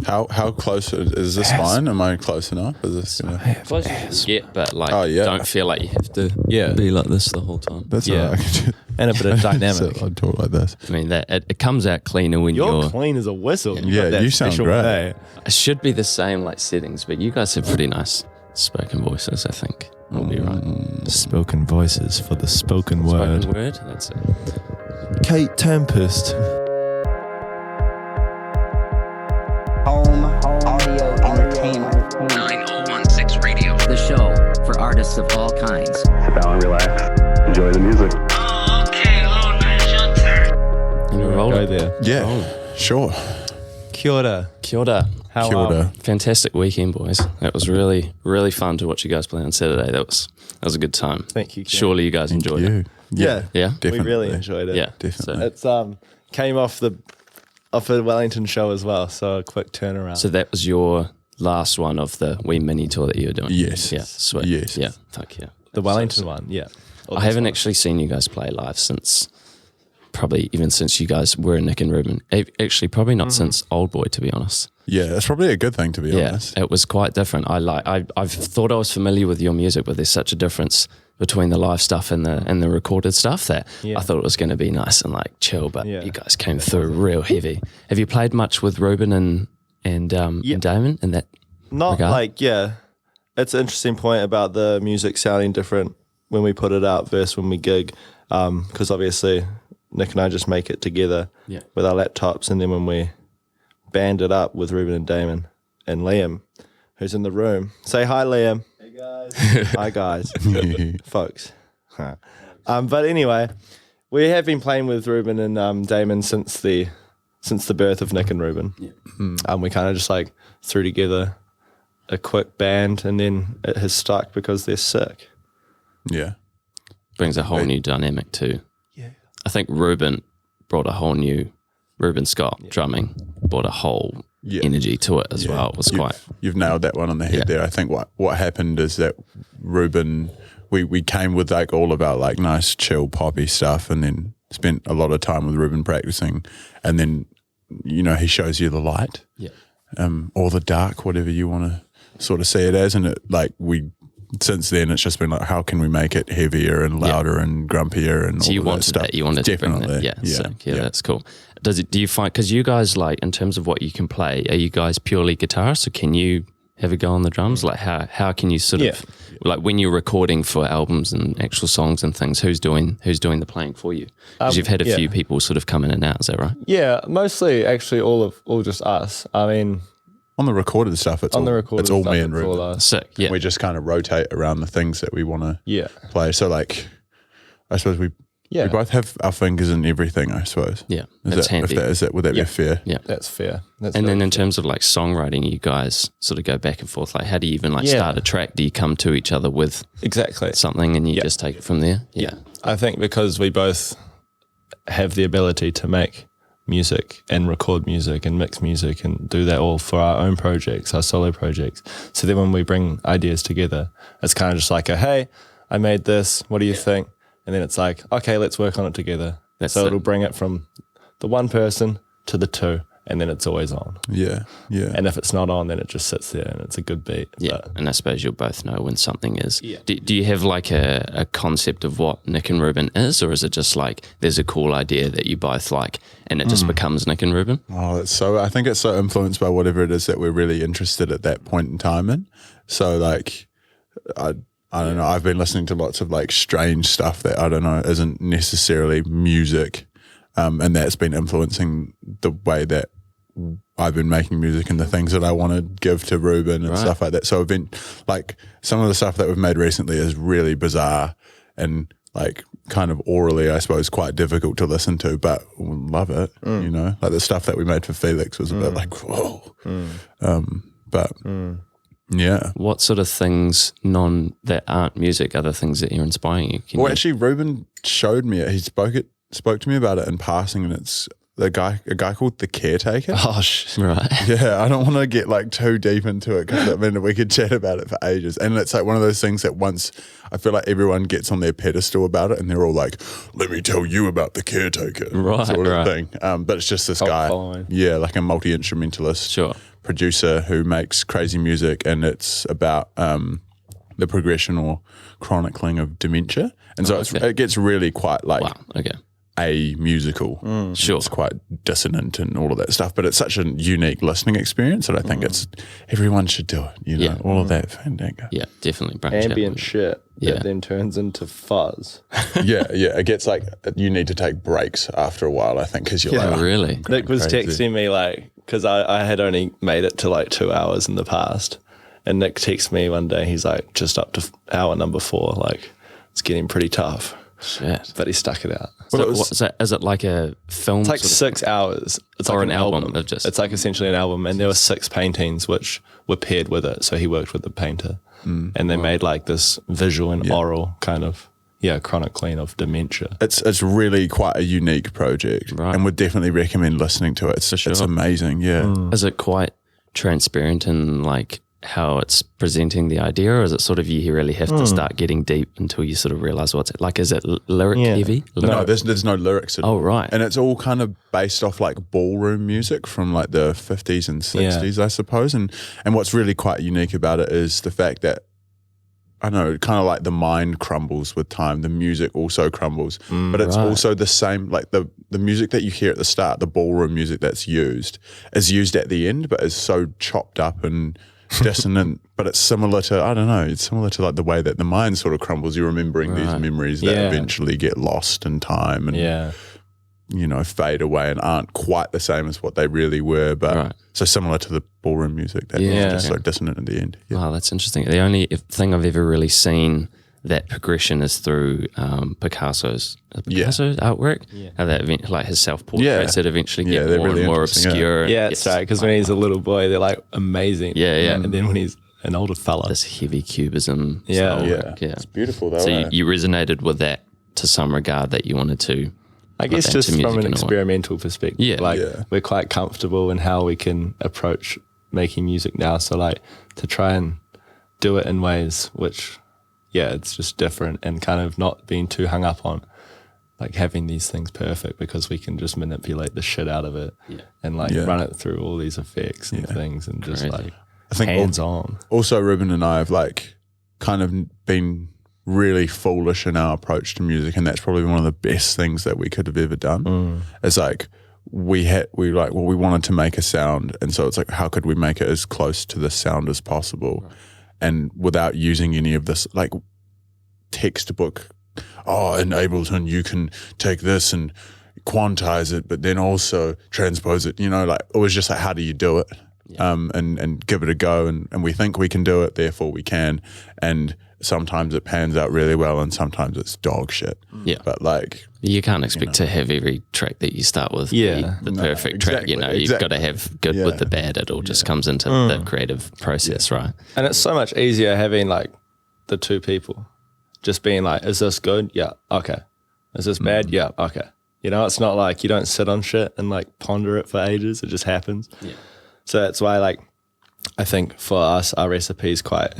How close is this fine? Am I close enough? Is this Close as you can get, but like, don't feel like you have to Yeah. be like this the whole time. That's all right. And a bit of dynamic. So I'd talk like this. I mean, that it comes out cleaner when You're you're. clean as a whistle. Yeah, got that you sound special great. way. It should be the same like settings, but you guys have pretty nice spoken voices. I think will be right. Spoken voices for the spoken word. Spoken word. That's it. Kate Tempest. Home Audio Entertainment. 9016 Radio. The show for artists of all kinds. Sit down and relax. Enjoy the music. Oh, okay, now it's your turn. And we're rolling. Go there. Yeah, sure. Kia ora. Kia ora. How Kia ora. Fantastic weekend, boys. It was really, really fun to watch you guys play on Saturday. That was a good time. Thank you, Kieran. Surely you guys enjoyed it. Yeah. Yeah. Definitely. We really enjoyed it. Yeah. Definitely. It's came off a Wellington show as well, so a quick turnaround. So that was your last one of the wee mini tour that you were doing? Yes. Yeah, sweet. Yes. Yeah, fuck yeah. the Wellington one, yeah. I haven't actually seen you guys play live since, probably even since you guys were Nic and Reuben. Actually, probably not since Old Boy, to be honest. Yeah, that's probably a good thing, to be Yeah, honest. it was quite different. I've thought I was familiar with your music, but there's such a difference between the live stuff and the recorded stuff that I thought it was going to be nice and like chill, but you guys came through real heavy. Have you played much with Reuben and Damon in that Not regard? like, yeah. It's an interesting point about the music sounding different when we put it out versus when we gig. Because obviously Nic and I just make it together with our laptops, and then when we band it up with Reuben and Damon and Liam, who's in the room. Say hi, Liam. Hey, guys. Hi, guys. Folks. But anyway, we have been playing with Reuben and Damon since the birth of Nic and Reuben. Yeah. We kind of just like threw together a quick band, and then it has stuck because they're sick. Yeah. brings a whole new dynamic too. Yeah. I think Reuben brought a whole new, Reuben Scott drumming brought a whole energy to it as well. It was You've nailed that one on the head there. I think what happened is that Reuben, we came with like all of our like nice chill poppy stuff, and then spent a lot of time with Reuben practicing, and then he shows you the light, or the dark, whatever you want to sort of see it as, and it since then it's just been like, how can we make it heavier and louder and grumpier and so all you of wanted that stuff. that, you wanted Definitely. to bring that. That's cool. Do you find, because you guys, like, in terms of what you can play, are you guys purely guitarists, or can you have a go on the drums? Like how can you sort of, like when you're recording for albums and actual songs and things, who's doing the playing for you? Because you've had a few people sort of come in and out, is that right? Yeah, mostly actually all just us. I mean, on the recorded stuff, it's all me and Reuben. Sick, yeah. And we just kind of rotate around the things that we want to play. So like, I suppose we both have our fingers in everything, I suppose. Yeah, that's handy. Would that be fair? Yeah, that's fair. And then in terms of like songwriting, you guys sort of go back and forth. Like, how do you even start a track? Do you come to each other with something and you just take it from there? Yeah. I think because we both have the ability to make music and record music and mix music and do that all for our own projects, our solo projects. So then when we bring ideas together, it's kind of just like hey, I made this, what do you think? And then it's like, okay, let's work on it together. It'll bring it from the one person to the two, and then it's always on. Yeah, yeah. And if it's not on, then it just sits there and it's a good beat. Yeah, and I suppose you'll both know when something is. Yeah. Do you have like a concept of what Nic and Reuben is, or is it just like there's a cool idea that you both like and it just becomes Nic and Reuben? Oh, I think it's so influenced by whatever it is that we're really interested at that point in time in. So like, I don't know, I've been listening to lots of like strange stuff that I don't know isn't necessarily music, and that's been influencing the way that I've been making music and the things that I want to give to Reuben and stuff like that. So I've been like, some of the stuff that we've made recently is really bizarre and like kind of orally, I suppose, quite difficult to listen to, but love it, like the stuff that we made for Felix was a bit like, whoa. Yeah. What sort of things that aren't music, other things that you're inspiring you? Actually, Reuben showed me it. He spoke to me about it in passing, and it's a guy called The Caretaker. Oh, right. Yeah, I don't want to get like too deep into it because I mean we could chat about it for ages. And it's like one of those things that once I feel like everyone gets on their pedestal about it, and they're all like, "Let me tell you about The Caretaker," sort of thing. But it's just this guy, like a multi-instrumentalist, producer who makes crazy music, and it's about the progression or chronicling of dementia. And so it gets really quite like a musical. Sure. It's quite dissonant and all of that stuff, but it's such a unique listening experience that I think everyone should do it, you know, all of that fandango. Yeah, definitely. Ambient shit that then turns into fuzz. yeah, it gets like, you need to take breaks after a while, I think, because you're like, really? Nick was crazy. texting me like, because I had only made it to like 2 hours in the past, and Nick texted me one day, he's like, just up to hour number 4, like it's getting pretty tough. Shit. But he stuck it out. So, is it like a film? It's like sort of 6 hours. It's or like an album of just. It's like essentially an album, and there were 6 paintings which were paired with it. So he worked with the painter, and they made like this visual and oral kind of chronicling of dementia. It's really quite a unique project, and would definitely recommend listening to it. It's amazing. Yeah. Is it quite transparent in like how it's presenting the idea, or is it sort of you really have to start getting deep until you sort of realize what's it like? Is it lyric heavy? No, there's no lyrics at all. Oh, right. And it's all kind of based off like ballroom music from like the 50s and 60s, I suppose. And what's really quite unique about it is the fact that, I know, kind of like the mind crumbles with time, the music also crumbles, but it's also the same, like the music that you hear at the start, the ballroom music that's used, is used at the end, but is so chopped up and dissonant, but it's similar to, I don't know, it's similar to like the way that the mind sort of crumbles. You're remembering these memories that eventually get lost in time and, you know, fade away and aren't quite the same as what they really were, but so similar to the ballroom music that was just so dissonant at the end. Oh, that's interesting. The only thing I've ever really seen that progression is through Picasso's artwork. How that like his self-portraits that eventually get more really and more interesting, obscure. Yeah, it's right, because when he's a little boy, they're like amazing. And then when he's an older fella, This heavy cubism. Yeah. style work, It's beautiful though. So you resonated with that to some regard, that you wanted to. I guess that just to music from an in a way. experimental perspective, we're quite comfortable in how we can approach making music now. So like to try and do it in ways which, it's just different, and kind of not being too hung up on like having these things perfect, because we can just manipulate the shit out of it and like run it through all these effects and things, and just like I think hands on. Also, Reuben and I have like kind of been really foolish in our approach to music, and that's probably one of the best things that we could have ever done. It's like we wanted to make a sound, and so it's like, how could we make it as close to the sound as possible, and without using any of this like textbook. In Ableton you can take this and quantize it, but then also transpose it. You know, like it was just like, how do you do it? And give it a go, and we think we can do it, therefore we can. And sometimes it pans out really well, and sometimes it's dog shit. But like, you can't expect to have every track that you start with be the perfect track. You know, you've got to have good with the bad. It all just comes into the creative process, right? And it's so much easier having like the two people just being like, is this good? Yeah, okay. Is this bad? Yeah, okay. You know, it's not like you don't sit on shit and like ponder it for ages. It just happens. So that's why, like, I think for us, our recipe is quite,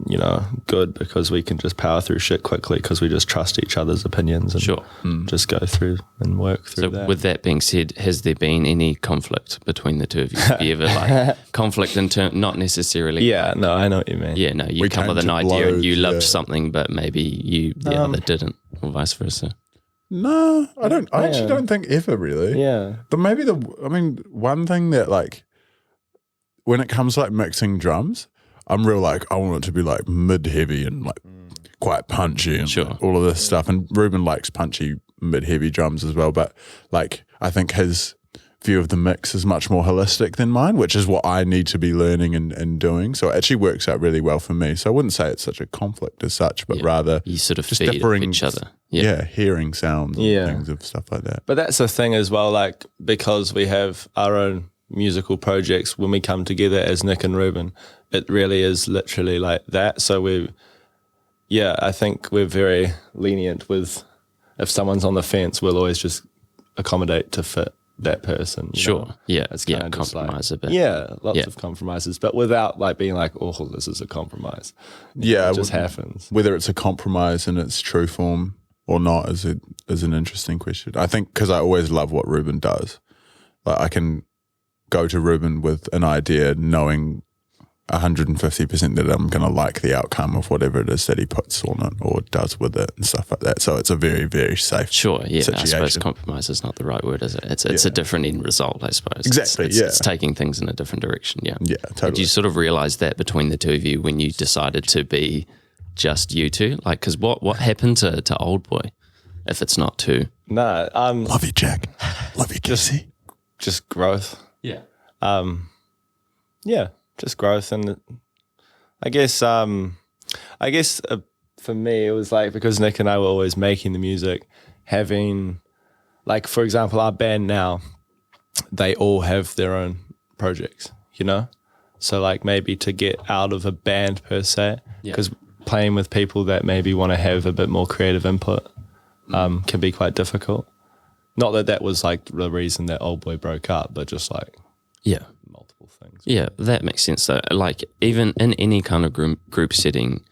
you know, good, because we can just power through shit quickly, because we just trust each other's opinions and just go through and work through that. So with that being said, has there been any conflict between the two of you? Have you ever like conflict in turn, not necessarily? Yeah, no, I know what you mean. Yeah, no, you come with an idea and you loved something, but maybe the other didn't, or vice versa. No, I don't. I actually don't think ever really. Yeah. But maybe one thing that like, when it comes to like mixing drums, I'm real like, I want it to be like mid-heavy and like quite punchy and like, all of this stuff. And Reuben likes punchy mid-heavy drums as well. But like, I think his view of the mix is much more holistic than mine, which is what I need to be learning and doing. So it actually works out really well for me. So I wouldn't say it's such a conflict as such, but rather you sort of just feed differing each other. Hearing sounds and things of stuff like that. But that's the thing as well, like, because we have our own musical projects, when we come together as Nic and Reuben, it really is literally like that. So I think we're very lenient with, if someone's on the fence, we'll always just accommodate to fit that person. You know? It's kind of compromise like, a bit. Lots of compromises, but without like being like, oh, this is a compromise. Yeah, it just happens. Whether it's a compromise in its true form or not is an interesting question. I think because I always love what Reuben does. Like go to Reuben with an idea, knowing 150% that I'm going to like the outcome of whatever it is that he puts on it or does with it and stuff like that. So it's a very, very safe situation. I suppose compromise is not the right word, is it? It's a different end result, I suppose. Exactly, it's taking things in a different direction, yeah. Yeah, totally. Did you sort of realise that between the two of you when you decided to be just you two? Like, because what happened to Old Boy if it's not two? No, love you, Jack. Love you, Jesse. Just growth. Yeah. Just growth, and I guess for me it was like, because Nic and I were always making the music, having, like, for example, our band now, they all have their own projects, you know, so like maybe to get out of a band per se, because playing with people that maybe want to have a bit more creative input can be quite difficult. Not that was like the reason that Old Boy broke up, but just like multiple things. Yeah, that makes sense though. Like, even in any kind of group setting,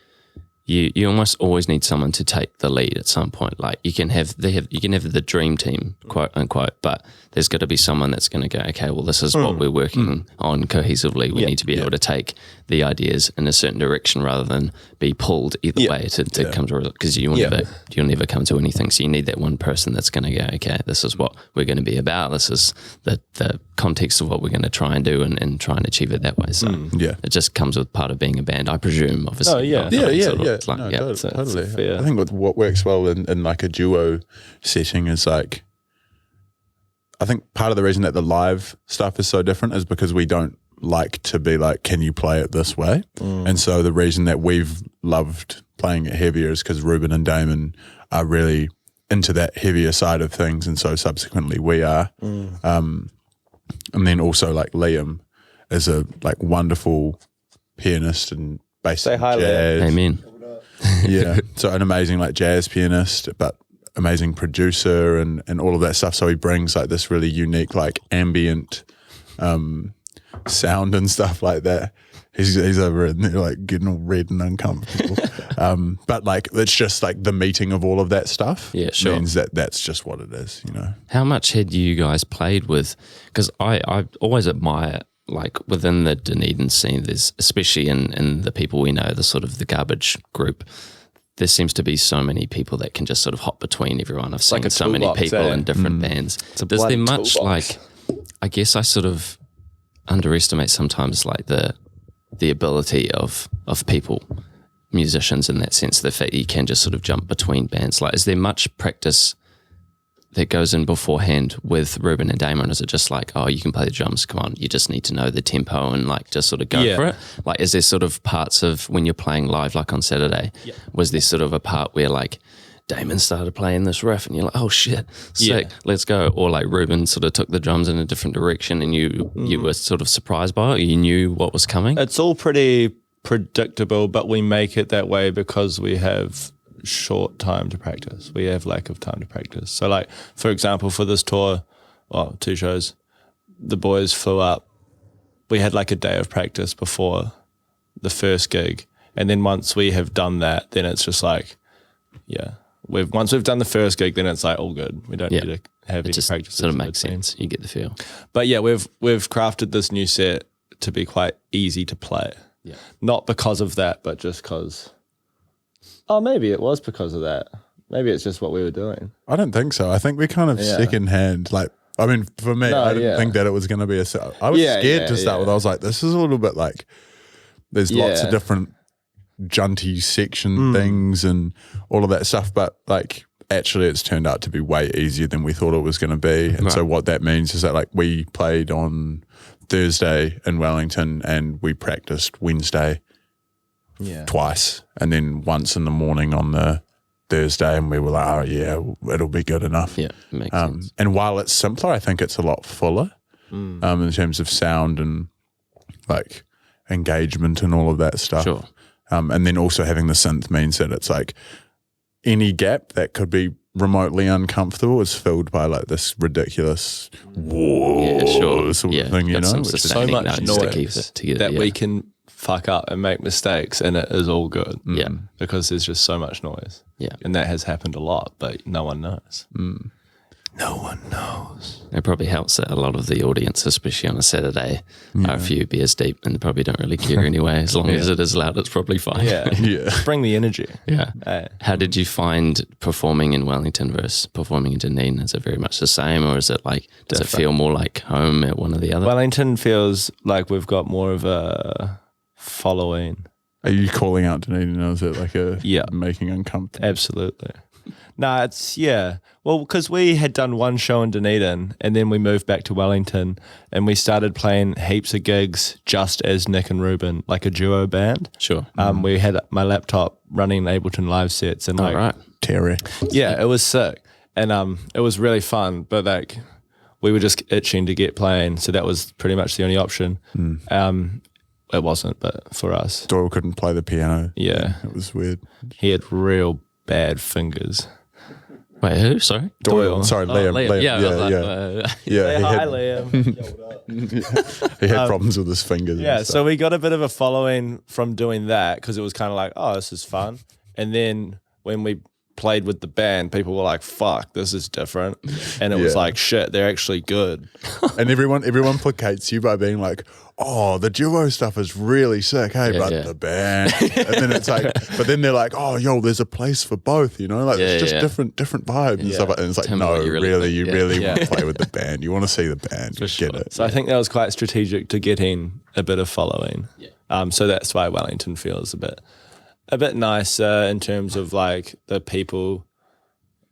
you almost always need someone to take the lead at some point. Like, you can have the dream team, quote unquote, but there's got to be someone that's going to go, okay, well, this is what we're working on cohesively. We need to be able to take the ideas in a certain direction rather than be pulled either way to come to a result, because you'll never come to anything. So you need that one person that's going to go, okay, this is what we're going to be about. This is the context of what we're going to try and do and try and achieve it that way. So it just comes with part of being a band, I presume, obviously. Totally. I think what works well in like a duo setting is like, I think part of the reason that the live stuff is so different is because we don't like to be like, can you play it this way? And so the reason that we've loved playing it heavier is because Reuben and Damon are really into that heavier side of things, and so subsequently we are. And then also like Liam is a like wonderful pianist and bass jazz. Amen. Yeah, so an amazing like jazz pianist, but amazing producer and all of that stuff. So he brings like this really unique like ambient sound and stuff like that. He's over in there like getting all red and uncomfortable. But like it's just like the meeting of all of that stuff means that that's just what it is, you know. How much had you guys played with? Because I always admire, like, within the Dunedin scene, there's, especially in the people we know, the sort of the garbage group, there seems to be so many people that can just sort of hop between everyone. I've seen like so many people in different bands. Is there much like, I guess I sort of underestimate sometimes like the ability of people, musicians in that sense, the fact that you can just sort of jump between bands. Like, is there much practice that goes in beforehand with Reuben and Damon? Is it just like, oh, you can play the drums, come on, you just need to know the tempo and like just sort of go for it? Like, is there sort of parts of when you're playing live, like on Saturday, was there sort of a part where like Damon started playing this riff and you're like, oh shit, sick, let's go? Or like Reuben sort of took the drums in a different direction and you were sort of surprised by it, you knew what was coming? It's all pretty predictable, but we make it that way because we have short time to practice. We have lack of time to practice. So like, for example, for this tour, 2 shows, the boys flew up. We had like a day of practice before the first gig. And then once we have done that, then it's just like, once we've done the first gig, then it's like all good. We don't need to have any practice. Sort of makes sense. You get the feel. But yeah, we've crafted this new set to be quite easy to play. Yeah. Not because of that, but just because. Oh, maybe it was because of that. Maybe it's just what we were doing. I don't think so. I think we kind of secondhand, like, I mean, for me, I didn't think that it was going to be I was scared to start with. I was like, this is a little bit like, there's lots of different junty section things and all of that stuff. But like, actually, it's turned out to be way easier than we thought it was going to be. And so what that means is that like we played on Thursday in Wellington and we practiced Wednesday twice, and then once in the morning on the Thursday, and we were like, oh yeah, it'll be good enough. Yeah, it makes sense. And while it's simpler, I think it's a lot fuller in terms of sound and like engagement and all of that stuff. Sure. And then also having the synth means that it's like any gap that could be remotely uncomfortable is filled by like this ridiculous sort of thing, you know? Which is so much noise that we can fuck up and make mistakes and it is all good. Yeah. Because there's just so much noise. Yeah. And that has happened a lot, but no one knows. No one knows. It probably helps that a lot of the audience, especially on a Saturday, are a few beers deep and probably don't really care anyway. As long as it is loud, it's probably fine. Yeah. Bring the energy. Yeah. How did you find performing in Wellington versus performing in Dunedin? Is it very much the same, or is it like, does it feel more like home at one or the other? Wellington feels like we've got more of a following. Are you calling out Dunedin? Or is it like a making uncomfortable? Absolutely. Nah, it's, well, because we had done one show in Dunedin and then we moved back to Wellington and we started playing heaps of gigs just as Nic and Reuben, like a duo band. Sure. We had my laptop running Ableton live sets and Terry. Yeah, it was sick. And it was really fun, but like we were just itching to get playing, so that was pretty much the only option. It wasn't, but for us. Doyle couldn't play the piano. Yeah. It was weird. He had real bad fingers. Wait, who? Sorry? Doyle. Sorry, Liam. Liam. Yeah, Hi, Liam. he had problems with his fingers. Yeah, so we got a bit of a following from doing that because it was kind of like, oh, this is fun. And then when we played with the band, people were like, fuck, this is different. And it was like, shit, they're actually good. And everyone placates you by being like, oh, the duo stuff is really sick, hey, but the band. And then it's like, but then they're like, oh, yo, there's a place for both, you know? Like, it's just different vibes and stuff like that. And it's like, no, you really want to play with the band. You want to see the band. Get it. So I think that was quite strategic to getting a bit of following. So that's why Wellington feels a bit nicer in terms of like the people.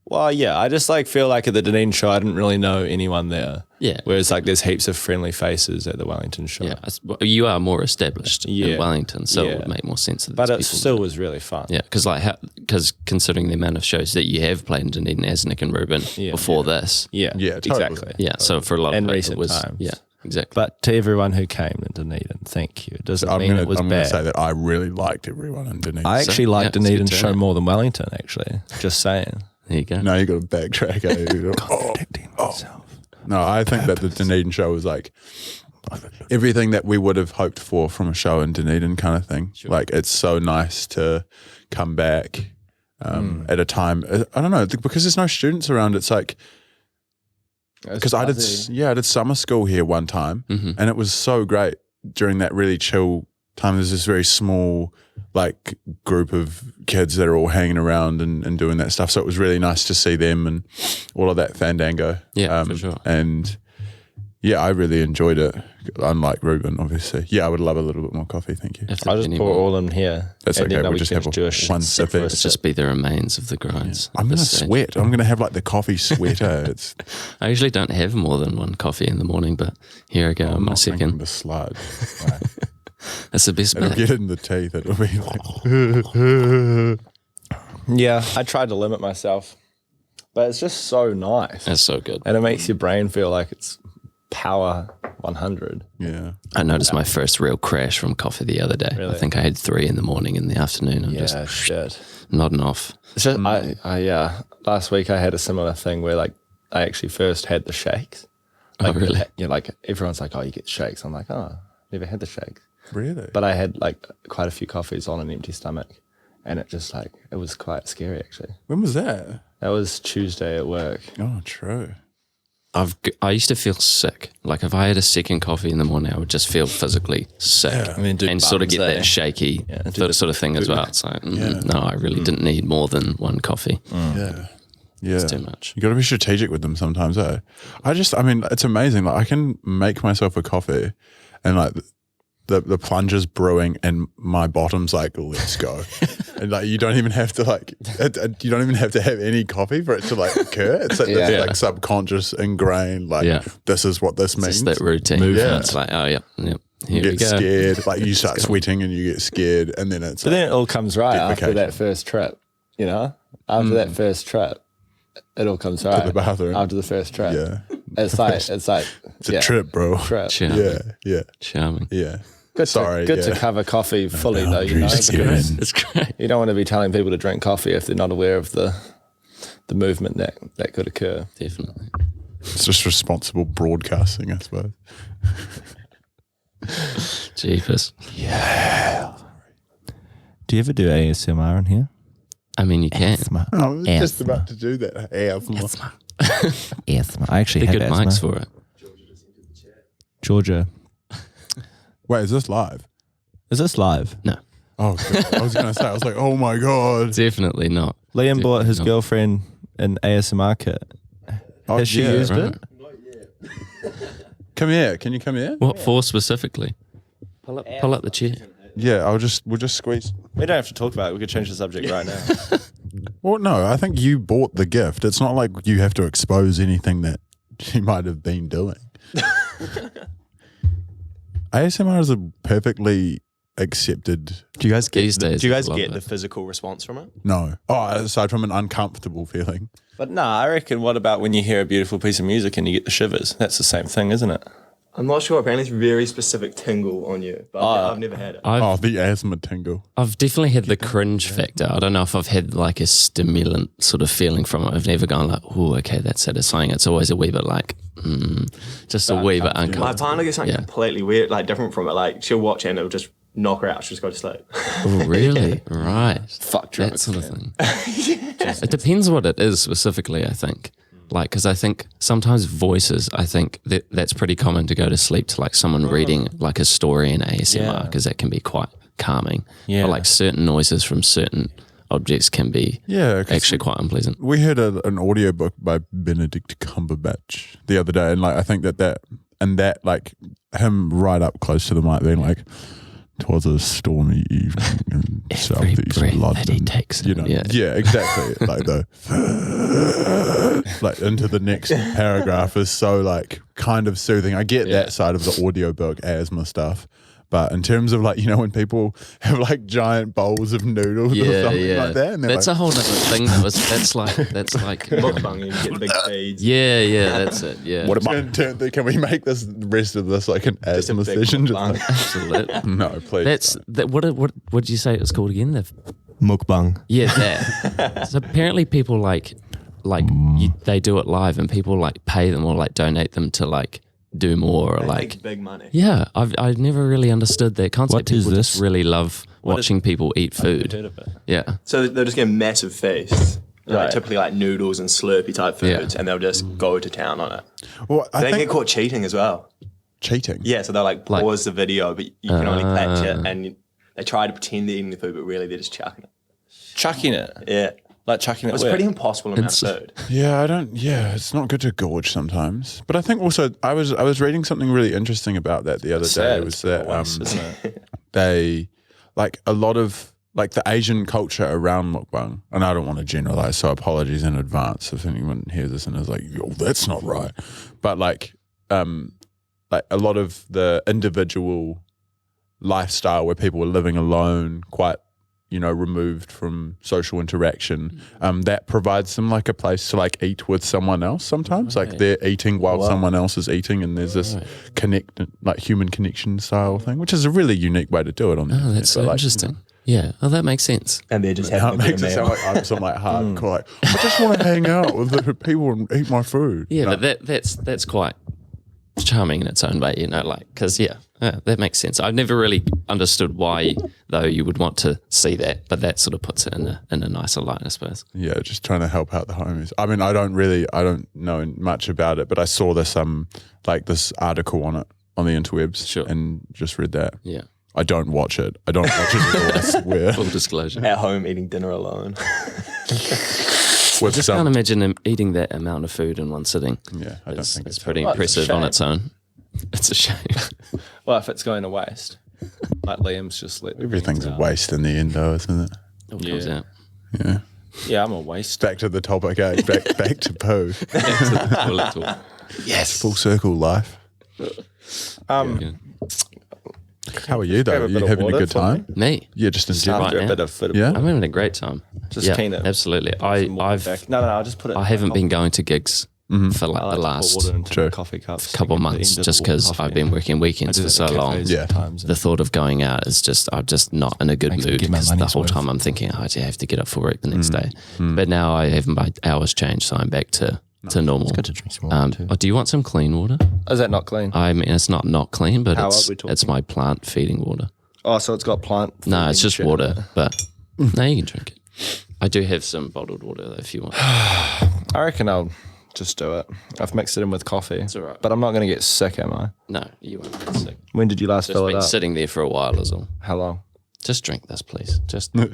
Well, I just like feel like at the Dunedin show I didn't really know anyone there. Yeah. Whereas like there's heaps of friendly faces at the Wellington show. Yeah, you are more established in Wellington, so it would make more sense. But it still was really fun. Yeah, because considering the amount of shows that you have played in Dunedin as Nic and Reuben before this. Yeah, totally. Exactly. Yeah, so for a lot of recent times. Yeah. Exactly. But to everyone who came to Dunedin, thank you. It doesn't mean it was bad. I'm going to say that I really liked everyone in Dunedin. I actually liked Dunedin's show more than Wellington, actually. Just saying. There you go. No, you got to backtrack. No, I think that the Dunedin show was like everything that we would have hoped for from a show in Dunedin kind of thing. Sure. Like it's so nice to come back at a time. I don't know, because there's no students around. It's like, because I did summer school here one time and it was so great during that really chill time. There's this very small like group of kids that are all hanging around and doing that stuff. So it was really nice to see them and all of that fandango. Yeah, for sure. And I really enjoyed it. Unlike Reuben, obviously. Yeah, I would love a little bit more coffee. Thank you. I'll just pour all in here. That's okay. We'll just have one sip. It'll just be the remains of the grinds. Yeah. I'm going to sweat. I'm going to have like the coffee sweater. I usually don't have more than one coffee in the morning, but here I go. I'm my second. The sludge. Right. That's the best bit. It'll get in the teeth. It'll be like... Yeah, I tried to limit myself, but it's just so nice. It's so good. And it makes your brain feel like it's power 100. Yeah. I noticed my first real crash from coffee the other day. Really? I think I had 3 in the morning and the afternoon. I'm just nodding off. It's just, last week I had a similar thing where like I actually first had the shakes. Like, oh, really? Like everyone's like, oh, you get shakes. I'm like, oh, never had the shakes. Really? But I had like quite a few coffees on an empty stomach and it just like, it was quite scary actually. When was that? That was Tuesday at work. Oh, true. I used to feel sick. Like if I had a second coffee in the morning, I would just feel physically sick and sort of get that shaky sort of thing as well. It's like, no, I really didn't need more than one coffee. Yeah. It's too much. You got to be strategic with them sometimes, eh? I mean, it's amazing. Like I can make myself a coffee and like the plunger's brewing and my bottom's like, let's go. And like you don't even have to have any coffee for it to like occur. It's like this like subconscious ingrained this is what this means. It's that routine. It's like, oh yeah. Here you get scared. Like you start sweating and you get scared and then it's then it all comes right after that first trip, you know? After that first trip, it all comes right. To the bathroom. After the first trip. Yeah. It's like it's a trip, bro. Charming. Yeah. Charming. Yeah. Good to cover coffee fully though, you know. It's great. You don't want to be telling people to drink coffee if they're not aware of the movement that could occur. Definitely. It's just responsible broadcasting, I suppose. Jeepers. Yeah. Do you ever do ASMR in here? I mean, you can. I was just about to do that. Asthma. I actually They're have good asthma. mics for it. Georgia. Wait, is this live? Is this live? No, Oh, I was going to say, I was like, oh my God. definitely not. Liam bought his not. girlfriend an ASMR kit. Oh, Has she yeah, used right. it? Come here. Can you come here? What for specifically? Pull up the chair. Yeah, we'll just squeeze. We don't have to talk about it. We could change the subject right now. Well, no, I think you bought the gift. It's not like you have to expose anything that she might have been doing. ASMR is a perfectly accepted. Do you guys get These days, Do you guys love get it. the physical response from it? No. Oh, aside from an uncomfortable feeling. But nah, I reckon what about when you hear a beautiful piece of music and you get the shivers? That's the same thing, isn't it? I'm not sure. Apparently, it's very specific tingle on you, but I've never had it. Oh, the asthma tingle. I've definitely had the cringe factor. I don't know if I've had like a stimulant sort of feeling from it. I've never gone like, oh, okay, that's satisfying. It's always a wee bit like, just a wee bit My uncomfortable. partner gets something Yeah. completely weird, like different from it. Like she'll watch it and it'll just knock her out. She'll just go to sleep. Oh, really? Right. Fuck That drugs. sort of thing. It depends what it is specifically, I think. Like, because I think sometimes voices, I think that's pretty common to go to sleep to like someone reading like a story in ASMR because that can be quite calming. Yeah. But like certain noises from certain objects can be actually quite unpleasant. We heard an audiobook by Benedict Cumberbatch the other day, and like I think that like him right up close to the mic being like, "'Twas a stormy evening in Every southeast breath London." that he takes, you know, yeah, exactly. Like like into the next paragraph is so like kind of soothing. I get that side of the audiobook asthma stuff. But in terms of like, you know, when people have like giant bowls of noodles or something like that. And that's like, a whole other thing. That's like Mukbang, you get big feeds. yeah, that's it. Yeah, can we make this the rest of this like an asthma big session? mukbang. absolutely. No, please. What did you say it was called again? Mukbang. Yeah, that. So apparently people like they do it live and people like pay them or like donate them to like do more or like Big money. yeah. I've never really understood that concept. What is People this? just really love watching people eat food. Heard of it? Yeah. So they'll just get massive feasts, like Right. typically like noodles and Slurpee type foods, Yeah. and they'll just go to town on it. Well, I They think get caught cheating as well. cheating. Yeah, so they'll like Like- pause the video, but you can only catch it, and they try to pretend they're eating the food, but really they're just chucking it. Chucking it. Yeah, Like chucking it it's where? pretty impossible amount of food. Yeah, it's not good to gorge sometimes. But I think also I was reading something really interesting about that the other day. It was that isn't it? they like a lot of like the Asian culture around mukbang, and I don't want to generalize, so apologies in advance if anyone hears this and is like, "Yo, that's not right." But like a lot of the individual lifestyle where people are living alone, quite, you know, removed from social interaction, that provides them like a place to like eat with someone else sometimes. Like they're eating while someone else is eating, and there's this human connection style thing, which is a really unique way to do it on the Oh, internet. that's But, so like, interesting. Yeah. Oh, that makes sense. And they're just how having it a makes good it meal. sound like I'm some like hardcore, like, I just want to hang out with the people and eat my food. Yeah, No. but that's quite charming in its own way, you know, like, because that makes sense. I've never really understood why, though, you would want to see that, but that sort of puts it in a nicer light, I suppose. Yeah, just trying to help out the homies. I mean, I don't know much about it, but I saw this this article on it on the interwebs, Sure. and just read that. Yeah. I don't watch it. I don't watch it at all, I swear. Full disclosure. At home eating dinner alone. With Just can't imagine him eating that amount of food in one sitting. Yeah, I don't think It's it's pretty Well, it's a impressive on shame. its own. It's a shame. Well, if it's going to waste, like Liam's just let the everything's beans a out. waste in the end, though, isn't it? It all comes Yeah. out. Yeah. Yeah, I'm a waste. Back to the topic, eh? Back to poo. Toilet talk. Yes, full circle life. How are you though? Grab a Are you bit of having a water good for time? Me? Yeah, just in general. After Right a now. bit of food. Yeah. I'm having a great time. Just yeah, keen to absolutely. some water I've back. No, I'll just put it. I haven't been going to gigs for like the last coffee cups. couple months just because I've been working weekends for so long. Yeah. The thought of going out is just, I'm just not in a good Makes me mood get my because the money's whole worth. time I'm thinking, oh, I have to get up for work the next day. But now I have my hours changed, so I'm back to normal. It's good to drink some water too. Oh, do you want some clean water? Is that not clean? I mean, it's not clean, but How it's are we talking? it's my plant feeding water. Oh, so it's got plant. No, it's feeding just shit. water, but no, you can drink it. I do have some bottled water though, if you want. I reckon I'll Just do it. I've mixed it in with coffee. It's all right. But I'm not going to get sick, am I? No, you won't get sick. When did you last Just fill it been up? sitting there for a while is all. How long? Just drink this, please. Just go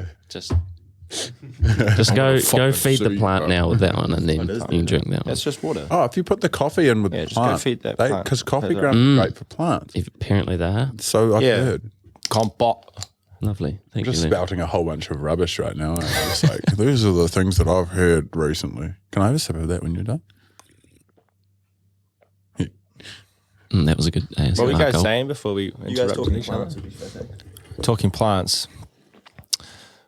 feed the plant now with that one, and then you can drink that one. It's just water. Oh, if you put the coffee in with Yeah, the just go plant, feed that plant. because coffee That's grounds are great for plants. Apparently they are. So I've Yeah. heard. Compote. Lovely. Thank Just you, Liam. spouting a whole bunch of rubbish right now. It's like, these are the things that I've heard recently. Can I have a sip of that when you're done? That was a good ASMR. What were you guys goal. saying before we interrupted each other? Talking plants.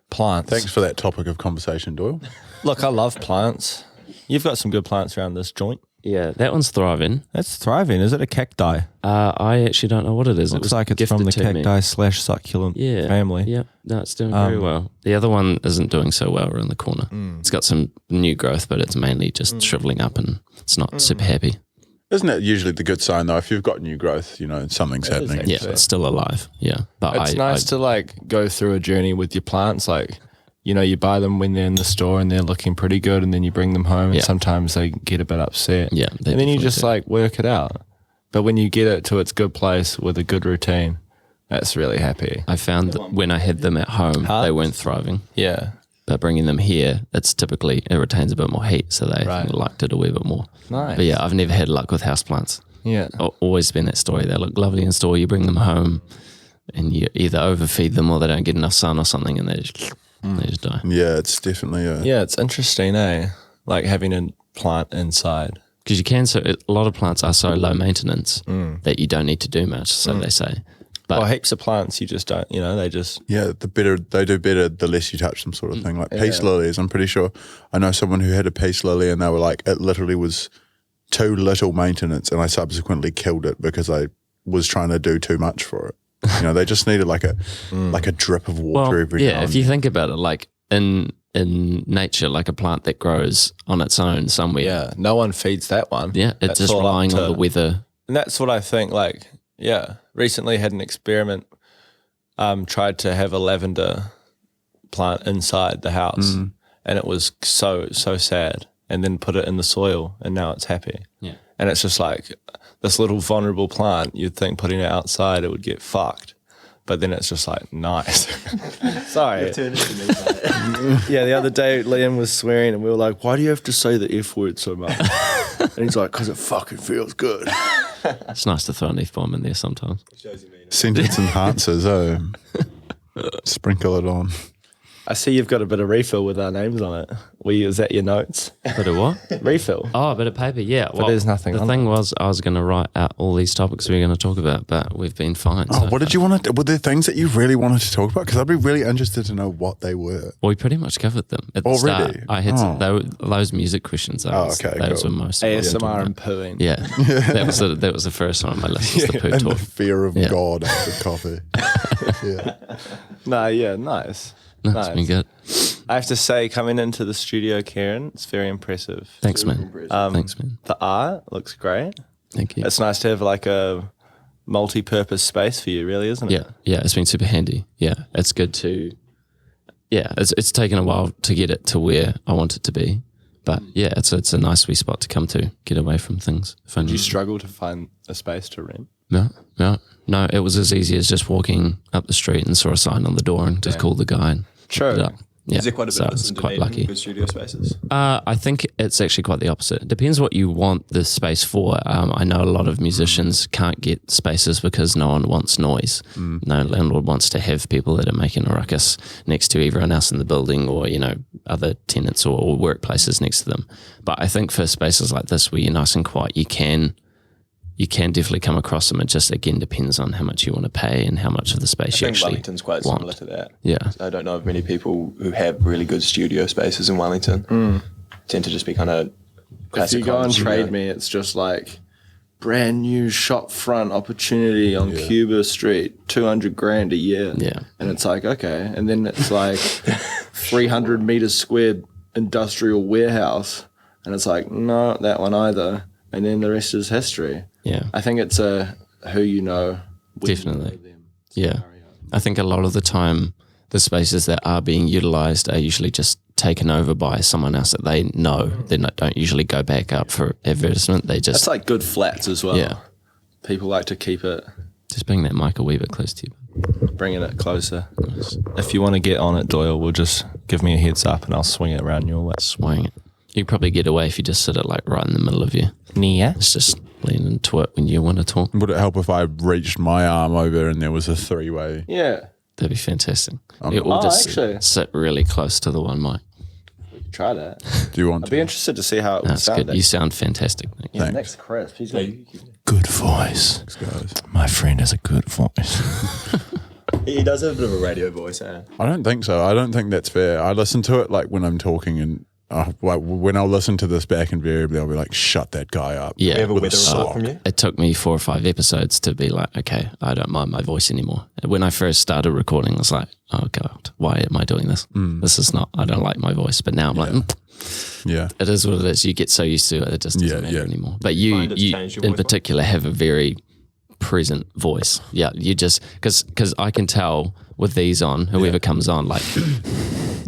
Plants. Thanks for that topic of conversation, Doyle. Look, I love plants. You've got some good plants around this joint. Yeah, that one's thriving. It's thriving. Is it a cacti? I actually don't know what it is. Looks it was like it's from the gifted to me. cacti/succulent family. Yeah, no, it's doing very well. The other one isn't doing so well around the corner. It's got some new growth, but it's mainly just shriveling up and it's not super happy. Isn't it usually the good sign, though? If you've got new growth, something's happening. Yeah, it's still alive. Yeah, but It's nice to like go through a journey with your plants. Like, you buy them when they're in the store and they're looking pretty good, and then you bring them home, and sometimes they get a bit upset. Yeah, and then you just like work it out. But when you get it to its good place with a good routine, that's really happy. I found that when I had them at home, they weren't thriving. Yeah. But bringing them here, it retains a bit more heat, so they liked it a wee bit more. Nice. But yeah, I've never had luck with houseplants. Yeah. Always been that story. They look lovely in store. You bring them home, and you either overfeed them or they don't get enough sun or something, and they just die. Yeah, it's definitely Yeah, it's interesting, eh? Like having a plant inside. Because you can, a lot of plants are so low maintenance that you don't need to do much, so they say. But heaps of plants, you just don't, they just... Yeah, they do better the less you touch them, sort of thing. Like peace lilies, I'm pretty sure. I know someone who had a peace lily and they were like, it literally was too little maintenance, and I subsequently killed it because I was trying to do too much for it. They just needed like a drip of water every now and if you think about it, like in nature, like a plant that grows on its own somewhere. Yeah, no one feeds that one. Yeah, it's That's just all up relying to- on the weather. And that's what I think, recently had an experiment, tried to have a lavender plant inside the house, and it was so sad, and then put it in the soil, and now it's happy. Yeah. And it's just like this little vulnerable plant, you'd think putting it outside, it would get fucked. But then it's just like, nice. Sorry. Yeah, the other day Liam was swearing and we were like, why do you have to say the F word so much? And he's like, because it fucking feels good. It's nice to throw an F-bomb in there sometimes. sentence enhancers. Sprinkle it on. I see you've got a bit of refill with our names on it. Is that your notes? Bit of what? Refill. Oh, a bit of paper, yeah. Well, there's nothing The on thing was, I was going to write out all these topics we were going to talk about, but we've been fine. Oh, what did you want to? Were there things that you really wanted to talk about? Because I'd be really interested to know what they were. Well, we pretty much covered them at the Already? start. I had those music questions. Those okay, wose cool. were most of what we were ASMR talking and about. pooing. Yeah, that was the first one on my list. Was the poo And talk. the fear of Yeah. God after coffee. Yeah. No, yeah, nice. No, it's been good. I have to say, coming into the studio, Kieran, it's very impressive. Thanks, man. Thanks, man. The art looks great. Thank you. It's nice to have like a multi-purpose space for you, really, isn't it? Yeah, it's been super handy. Yeah, it's good to. Yeah, it's taken a while to get it to where I want it to be, but yeah, it's a nice wee spot to come to, get away from things. Did you struggle to find a space to rent? No. It was as easy as just walking up the street and saw a sign on the door and just called the guy and True. picked it up. Yeah, Is there quite a bit of this it's in quite Dunedin, lucky. good studio spaces? I think it's actually quite the opposite. It depends what you want the space for. I know a lot of musicians can't get spaces because no one wants noise. No landlord wants to have people that are making a ruckus next to everyone else in the building, or other tenants or workplaces next to them. But I think for spaces like this where you're nice and quiet, you can definitely come across them. It just again depends on how much you want to pay and how much of the space you I think actually Wellington's quite want. similar to that. Yeah. I don't know of many people who have really good studio spaces in Wellington. Tend to just be kind of If classic. you go on home studio. Trade Me, it's just like brand new shop front opportunity on Cuba Street, 200 grand a year. Yeah. And it's like, okay. And then it's like 300 meters squared industrial warehouse. And it's like, no, not that one either. And then the rest is history. Yeah. I think it's a who you know. when you Definitely. know them Yeah. scenario. I think a lot of the time the spaces that are being utilised are usually just taken over by someone else that they know. They don't usually go back up for advertisement. They just... It's like good flats as well. Yeah. People like to keep it... Just bring that mic a wee bit close to you. Bringing it closer. Nice. If you want to get on it, Doyle, we'll just give me a heads up and I'll swing it around your way. Swing it. You probably get away if you just sit it like right in the middle of you. Yeah. It's just lean into it when you want to talk. Would it help if I reached my arm over and there was a 3-way? Yeah. That'd be fantastic. Okay. Or just actually. sit really close to the one mic. Try that. Do you want I'd be interested to see how it would That's sound. good. You sound fantastic, Nick. Yeah, next Chris. He's got Good voice. Thanks, guys. My friend has a good voice. He does have a bit of a radio voice, eh? I don't think so. I don't think that's fair. I listen to it like when I'm talking and like when I'll listen to this back invariably, I'll be like, shut that guy up. Yeah. We have a With weather a report sock. from you. It took me 4 or 5 episodes to be like, okay, I don't mind my voice anymore. When I first started recording, I was like, oh God, why am I doing this? This is not, I don't like my voice. But now I'm like, Yeah. it is what it is. You get so used to it, it just doesn't matter anymore. But you Find it's changed your in voice particular have a very present voice. Yeah, you just, because I can tell with these on, whoever comes on, like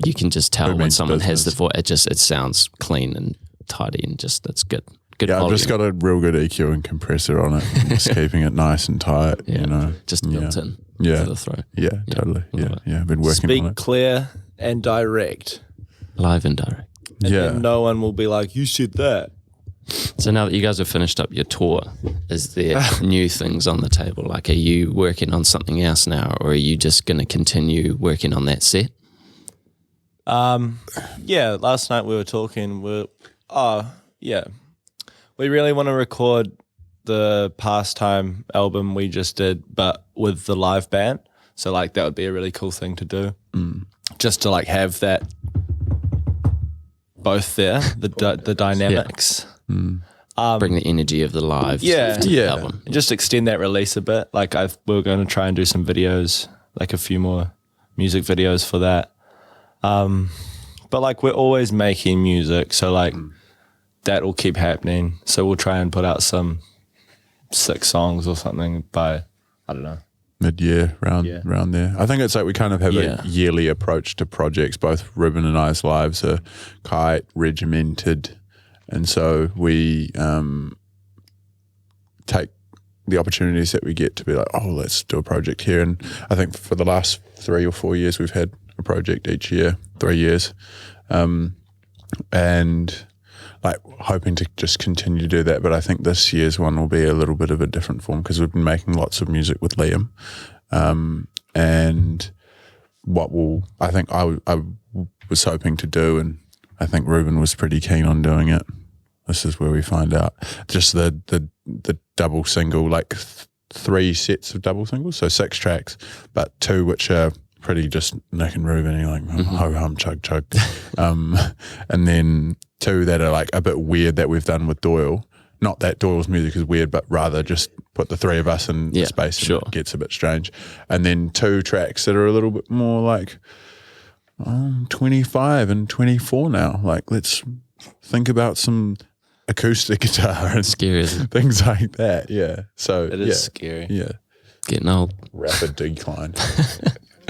you can just tell when means someone has the business. voice, it sounds clean and tidy and just, it's good. Good Yeah, I've volume. just got a real good EQ and compressor on it. Just keeping it nice and tight, you know. Just built in Yeah. to the throat. Yeah, totally. love Yeah, it. yeah. I've been working Speak on it. clear and direct. Live and direct. And Yeah. then no one will be like, you said that. So now that you guys have finished up your tour, is there new things on the table? Like, are you working on something else now, or are you just going to continue working on that set? Yeah, last night we were talking. We really want to record the Pastime album we just did, but with the live band. So like that would be a really cool thing to do, just to like have that both there, the dynamics. Bring the energy of the live Yeah. to the Yeah. album. And just extend that release a bit. Like we're going to try and do some videos, like a few more music videos for that. But like we're always making music, so like that will keep happening. So we'll try and put out some 6 songs or something by, I don't know. Mid-year, around there. I think it's like we kind of have a yearly approach to projects. Both Reuben and I's lives are quite regimented, and so we take the opportunities that we get to be like, oh, let's do a project here. And I think for the last 3 or 4 years, we've had a project each year, 3 years, and like hoping to just continue to do that. But I think this year's one will be a little bit of a different form because we've been making lots of music with Liam. And what will, I think I was hoping to do, and I think Reuben was pretty keen on doing it. This is where we find out. Just the double single, like 3 sets of double singles, so 6 tracks, but 2 which are pretty just Nic and Reuben, you're like, ho hum, chug chug. And then 2 that are like a bit weird that we've done with Doyle. Not that Doyle's music is weird, but rather just put the 3 of us in space and it gets a bit strange. And then 2 tracks that are a little bit more like 25 and 24 now. Like, let's think about some acoustic guitar and Scary, isn't it? things like that. Yeah. So It is scary. Yeah. Getting old. Rapid decline.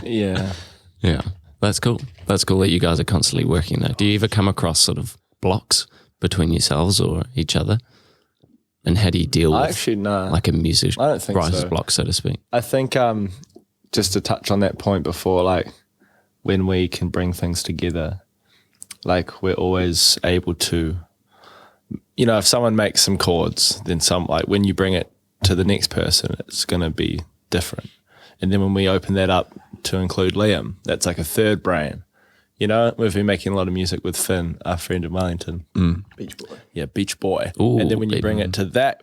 Yeah. Yeah. That's cool. That's cool that you guys are constantly working that. Do you ever come across sort of blocks between yourselves or each other? And how do you deal with Actually, no. like a music I don't think writer's so. block, so to speak? I think just to touch on that point before, like when we can bring things together, like we're always able to, you know, if someone makes some chords, then like when you bring it to the next person, it's going to be different. And then when we open that up to include Liam, that's like a third brain. You know, we've been making a lot of music with Finn, our friend in Wellington. Beach Boy. Yeah, Beach Boy. Ooh, and then when you bring it to that,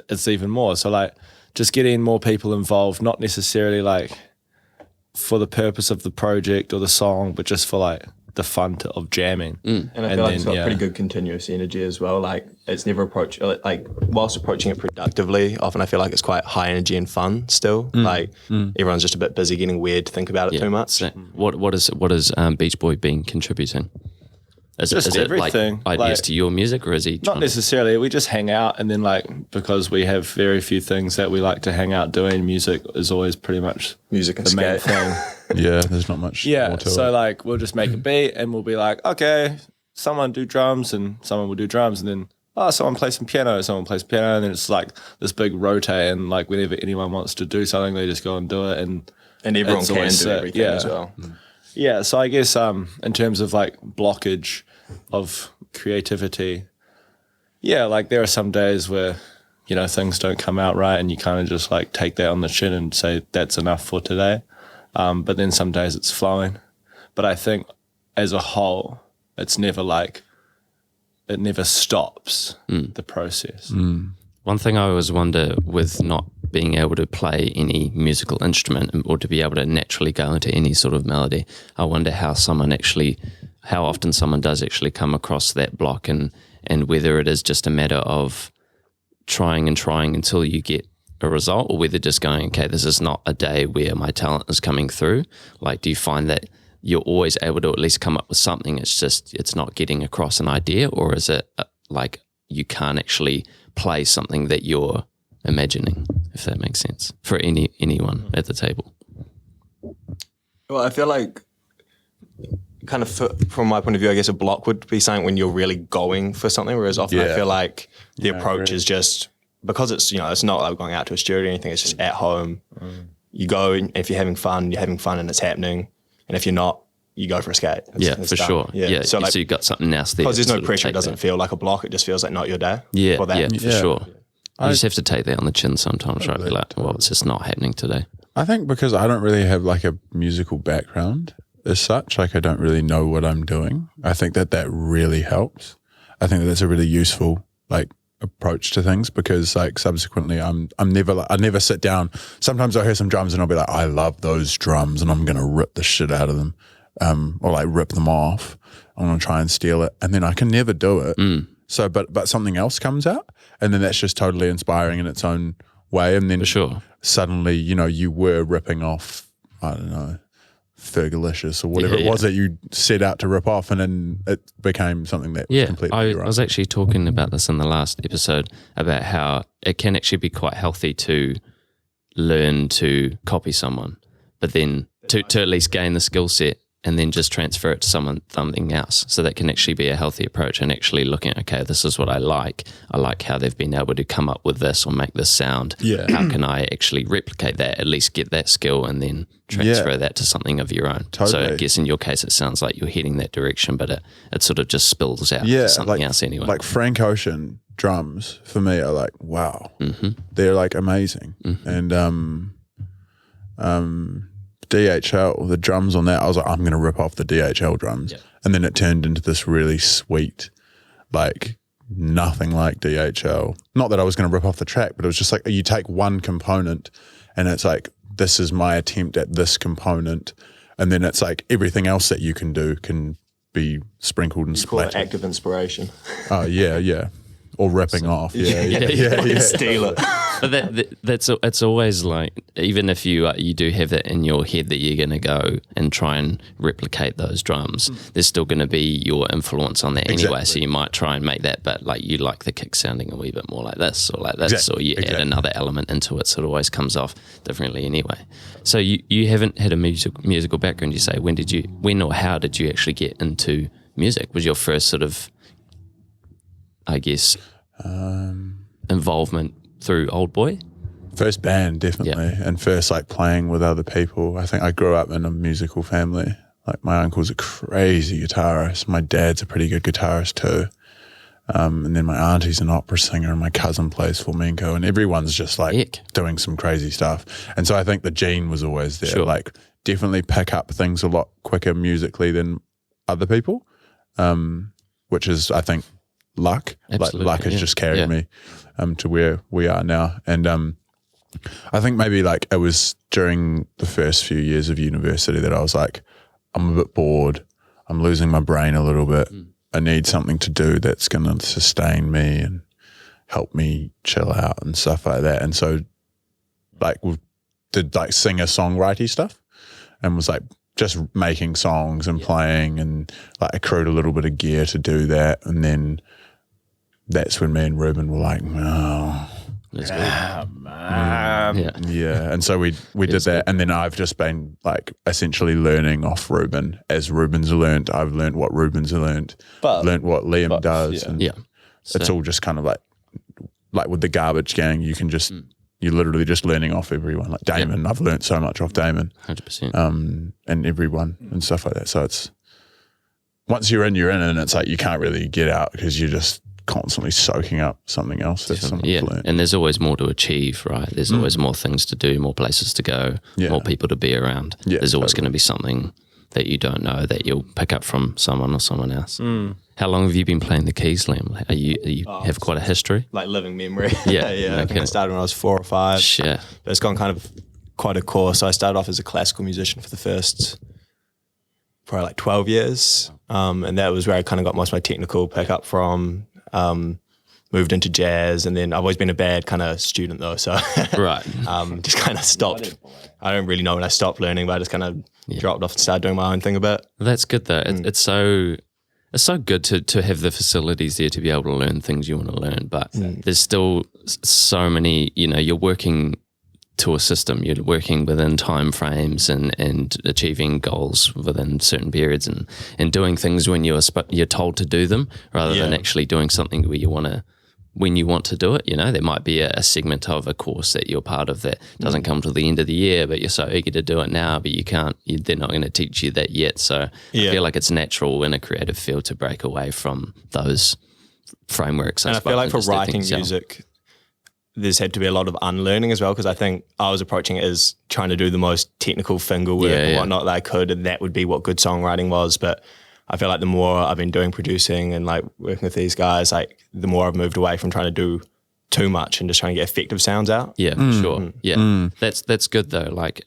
it's even more. So like just getting more people involved, not necessarily like for the purpose of the project or the song, but just for like the fun of jamming. And I feel like it's got pretty good continuous energy as well. Like it's never whilst approaching it productively, often I feel like it's quite high energy and fun still. Like everyone's just a bit busy getting weird to think about it too much. So what is Beach Boy been contributing? Is Just it like everything. ideas Like, to your music, or is he Not necessarily. We just hang out, and then like because we have very few things that we like to hang out doing, music is always pretty much Music and the main skate. thing. Yeah, there's not much. Yeah. more to So it. like we'll just make a beat, and we'll be like, okay, someone do drums, and someone will do drums, and then someone plays some piano, someone plays piano, and then it's like this big rotate, and like whenever anyone wants to do something, they just go and do it, and everyone it's can always do sick. everything Yeah. as well. Yeah, so I guess in terms of like blockage of creativity, yeah, like there are some days where, you know, things don't come out right and you kind of just like take that on the chin and say that's enough for today. But then some days it's flowing. But I think as a whole, it's never like, it never stops the process. One thing I always wonder with not being able to play any musical instrument or to be able to naturally go into any sort of melody, I wonder how often someone does actually come across that block, and whether it is just a matter of trying until you get a result, or whether just going, okay, this is not a day where my talent is coming through. Like, do you find that you're always able to at least come up with something, it's not getting across an idea, or is it like you can't actually play something that you're imagining, if that makes sense, for anyone at the table? Well, I feel like kind of from my point of view, I guess a block would be something when you're really going for something, whereas often I feel like the approach is just, because it's, you know, it's not like going out to a studio or anything, it's just at home. You go, and if you're having fun and it's happening. And if you're not, you go for a skate. It's for done. sure. Yeah. So, like, so you got something else there. because there's no to pressure, it take doesn't that. feel like a block. It just feels like not your day. Yeah, for that. for sure. You just have to take that on the chin sometimes, right? Be like, well, it's just not happening today. I think because I don't really have like a musical background as such, like I don't really know what I'm doing. I think that really helps. I think that's a really useful like approach to things, because like subsequently I never sit down. Sometimes I hear some drums and I'll be like, I love those drums and I'm going to rip the shit out of them. Or like rip them off. I'm going to try and steal it. And then I can never do it. So, but something else comes out, and then that's just totally inspiring in its own way. And then For sure. suddenly, you know, you were ripping off, I don't know, Fergalicious or whatever it was that you set out to rip off, and then it became something that was completely I your own. was actually talking about this in the last episode, about how it can actually be quite healthy to learn to copy someone, but then to at least gain the skill set and then just transfer it to something else. So that can actually be a healthy approach, and actually looking at, okay, this is what I like. I like how they've been able to come up with this or make this sound. Yeah. How can I actually replicate that, at least get that skill and then transfer that to something of your own? So Totally. I guess in your case, it sounds like you're heading that direction, but it sort of just spills out Yeah, to something like, else anyway. Like Frank Ocean drums for me are like, wow, they're like amazing. And DHL, the drums on that, I was like, I'm going to rip off the DHL drums. And then it turned into this really sweet, like nothing like DHL. Not that I was going to rip off the track, but it was just like you take one component and it's like, this is my attempt at this component. And then it's like everything else that you can do can be sprinkled and Call it splattered. active inspiration. Oh, yeah. Or ripping off. Yeah. Steal it. But it's always like, even if you do have that in your head that you're going to go and try and replicate those drums, there's still going to be your influence on that anyway. So you might try and make that, but like you like the kick sounding a wee bit more like this or like this, or you add another element into it, so it always comes off differently anyway. So you haven't had a musical background, you say. When or how did you actually get into music? Was your first sort of, I guess, involvement through Old Boy? First band, definitely. And first like playing with other people. I think I grew up in a musical family. Like my uncle's a crazy guitarist. My dad's a pretty good guitarist too. And then my auntie's an opera singer, and my cousin plays flamenco, and everyone's just like doing some crazy stuff. And so I think the gene was always there. Sure. Like definitely pick up things a lot quicker musically than other people, which is, I think, luck. Absolutely, Like luck has just carried me to where we are now. And I think maybe like it was during the first few years of university that I was like, I'm a bit bored. I'm losing my brain a little bit. I need something to do that's going to sustain me and help me chill out and stuff like that. And so like we did like singer-songwriting stuff, and was like just making songs and playing, and like accrued a little bit of gear to do that. And then that's when me and Reuben were like, oh, That's good. yeah. And so we did that. And then I've just been like essentially learning off Reuben. As Reuben's learned, I've learned what Reuben's learned what Liam does. Yeah. And Yeah. it's all just kind of like with the Garbage Gang, you can just, you're literally just learning off everyone. Like Damon, I've learned so much off Damon. 100%. And everyone and stuff like that. So it's, once you're in, and it's like you can't really get out because you're just constantly soaking up something else that someone's learned. And there's always more to achieve, right? There's always more things to do, more places to go, more people to be around. Yeah, there's always going to be something that you don't know that you'll pick up from someone or someone else. How long have you been playing the keys, Liam? Like, you have quite a history? Like living memory. Yeah, yeah. I think I started when I was 4 or 5. Sure. But it's gone kind of quite a course. So I started off as a classical musician for the first probably like 12 years. And that was where I kind of got most of my technical pickup from. Moved into jazz, and then I've always been a bad kind of student though. So Right. just kind of stopped. I don't really know when I stopped learning, but I just kind of dropped off and started doing my own thing a bit. That's good though. It's so good to have the facilities there to be able to learn things you want to learn, but there's still so many, you're working to a system, you're working within time frames and achieving goals within certain periods and doing things when you're told to do them rather than actually doing something where when you want to do it. There might be a segment of a course that you're part of that doesn't come till the end of the year, but you're so eager to do it now, but they're not going to teach you that yet. So I feel like it's natural in a creative field to break away from those frameworks. And I feel like for writing music, there's had to be a lot of unlearning as well, because I think I was approaching it as trying to do the most technical finger work and whatnot that I could, and that would be what good songwriting was. But I feel like the more I've been doing producing and like working with these guys, like the more I've moved away from trying to do too much and just trying to get effective sounds out. Yeah, for sure. Yeah, that's good though. Like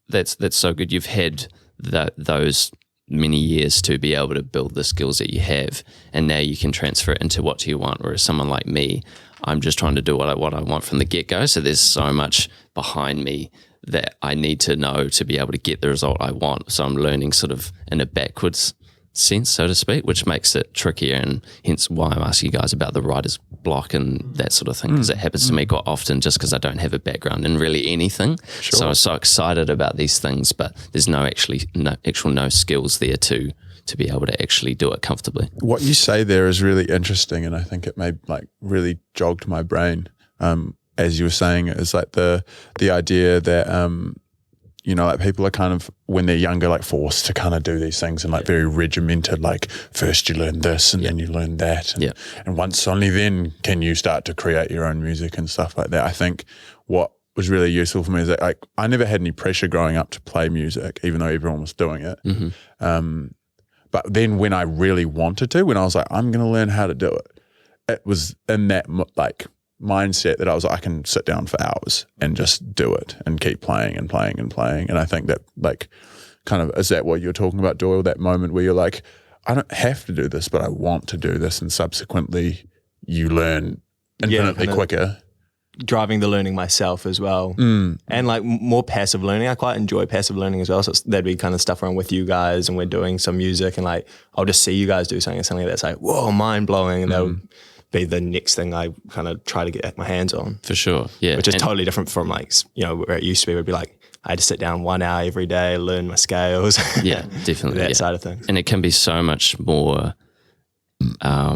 that's so good. You've had those many years to be able to build the skills that you have, and now you can transfer it into what you want. Whereas someone like me, I'm just trying to do what I want from the get-go. So there's so much behind me that I need to know to be able to get the result I want. So I'm learning sort of in a backwards sense, so to speak, which makes it trickier, and hence why I'm asking you guys about the writer's block and that sort of thing, because it happens to me quite often just because I don't have a background in really anything. Sure. So I'm so excited about these things, but there's no skills there to be able to actually do it comfortably. What you say there is really interesting, and I think it really jogged my brain as you were saying it, is like the idea that like people are kind of, when they're younger, like forced to kind of do these things and like very regimented, like first you learn this and then you learn that. And once only then can you start to create your own music and stuff like that. I think what was really useful for me is that like I never had any pressure growing up to play music, even though everyone was doing it. But then when I really wanted to, when I was like, I'm going to learn how to do it, it was in that like mindset that I was like, I can sit down for hours and just do it and keep playing and playing and playing. And I think that like kind of, is that what you're talking about, Doyle, that moment where you're like, I don't have to do this, but I want to do this, and subsequently you learn infinitely quicker. Driving the learning myself as well, and like more passive learning. I quite enjoy passive learning as well. So that'd be kind of stuff where I'm with you guys and we're doing some music, and like I'll just see you guys do something that's like, whoa, mind blowing, and that'll be the next thing I kind of try to get my hands on. For sure, yeah. Which is totally different from like, where it used to be, where it'd be like, I had to sit down 1 hour every day, learn my scales. Yeah, definitely. that side of things. And it can be so much more, I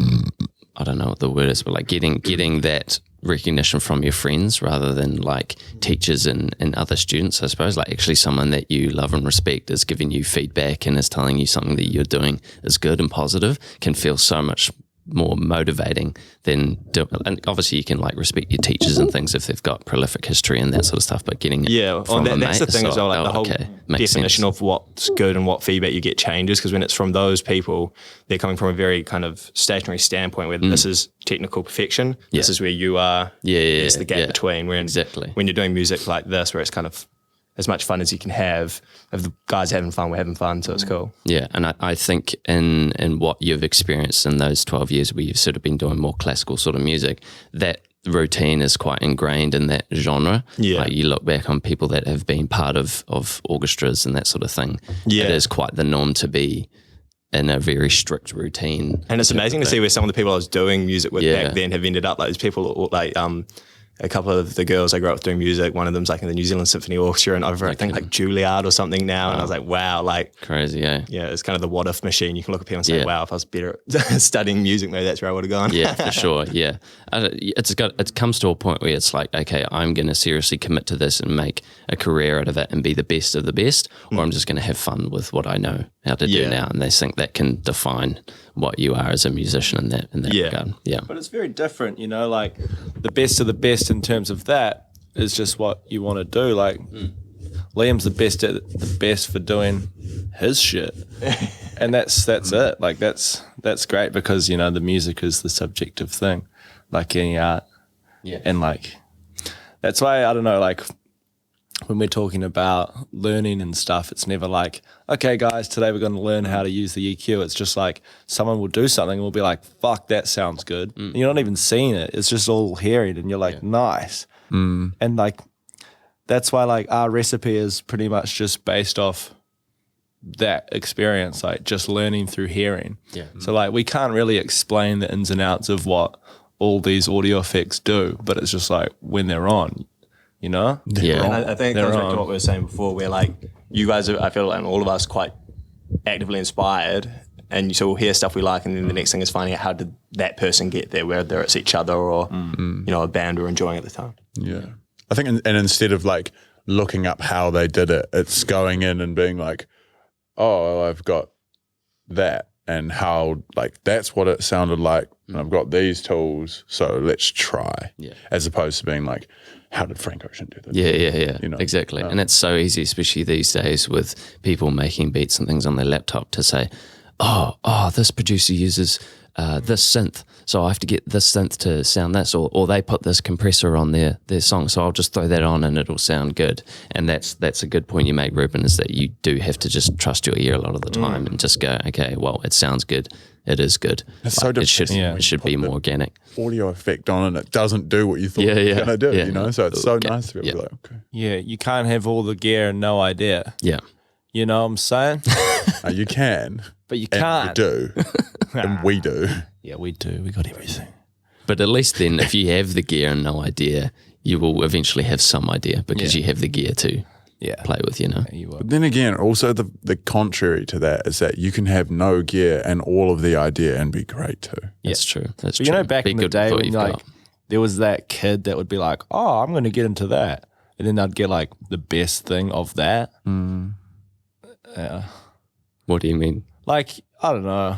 don't know what the word is, but like getting that recognition from your friends rather than like teachers and other students, I suppose. Like actually someone that you love and respect is giving you feedback and is telling you something that you're doing is good and positive can feel so much more motivating than and obviously you can like respect your teachers and things if they've got prolific history and that sort of stuff, but getting it from a that's mate, the thing as well, like the whole definition of what's good and what feedback you get changes, because when it's from those people, they're coming from a very kind of stationary standpoint where this is technical perfection, this is where you are, there's the gap between, where when you're doing music like this where it's kind of as much fun as you can have. If the guys having fun, we're having fun, so it's cool. Yeah, and I think in what you've experienced in those 12 years where you've sort of been doing more classical sort of music, that routine is quite ingrained in that genre. Yeah. Like you look back on people that have been part of orchestras and that sort of thing. Yeah. It is quite the norm to be in a very strict routine. And it's amazing to see where some of the people I was doing music with Yeah. back then have ended up. Like there's people like a couple of the girls I grew up with doing music. One of them's like in the New Zealand Symphony Orchestra and over I think like Juilliard or something now. And I was like, wow, like Crazy, eh? yeah, it's kind of the what if machine. You can look at people and say, Yeah. wow, if I was better at studying music, maybe that's where I would have gone. Yeah, for sure. Yeah, it comes to a point where it's like, okay, I'm going to seriously commit to this and make a career out of it and be the best of the best, or I'm just going to have fun with what I know how to do now. And they think that can define what you are as a musician in that regard. Yeah, But it's very different, you know, like the best of the best in terms of that is just what you want to do. Like Liam's the best for doing his shit. And that's it. Like that's great because, you know, the music is the subjective thing, like any art. Yeah. And like that's why I don't know, like when we're talking about learning and stuff, it's never like, okay, guys, today we're going to learn how to use the EQ. It's just like someone will do something and we'll be like, fuck, that sounds good. And you're not even seeing it. It's just all hearing and you're like, nice. And like, that's why like our recipe is pretty much just based off that experience, like just learning through hearing. Yeah. So like we can't really explain the ins and outs of what all these audio effects do, but it's just like when they're on, you know? Yeah. And I think it comes back to what we were saying before, where like you guys are, I feel like, and all of us quite actively inspired, and so we'll hear stuff we like, and then the next thing is finding out how did that person get there, whether it's each other or you know, a band we're enjoying at the time. Yeah. I think, and instead of like looking up how they did it, it's going in and being like, oh, I've got that and how, like, that's what it sounded like. And I've got these tools, so let's try. Yeah. As opposed to being like, how did Frank Ocean do this? Yeah. You know, exactly. And it's so easy, especially these days with people making beats and things on their laptop to say, oh, this producer uses this synth, so I have to get this synth to sound this, or they put this compressor on their song, so I'll just throw that on and it'll sound good. And that's a good point you make, Reuben, is that you do have to just trust your ear a lot of the time and just go, okay, well, it sounds good. It is good. It's so it should be more organic. Audio effect on and it doesn't do what you thought it was going to do, you know? So it's so nice to be able to be like, okay. Yeah, you can't have all the gear and no idea. Yeah. You know what I'm saying? You can. But you And can't. you do. And we do. Yeah, we do. We got everything. But at least then, if you have the gear and no idea, you will eventually have some idea because you have the gear to play with, you know? Yeah, you will. But then again, also the contrary to that is that you can have no gear and all of the idea and be great too. That's true. That's But true. you know, back Be in the good day with what when you've like got. there was that kid that would be like, oh, I'm going to get into that. And then they'd get like the best thing of that. Yeah. What do you mean? Like, I don't know.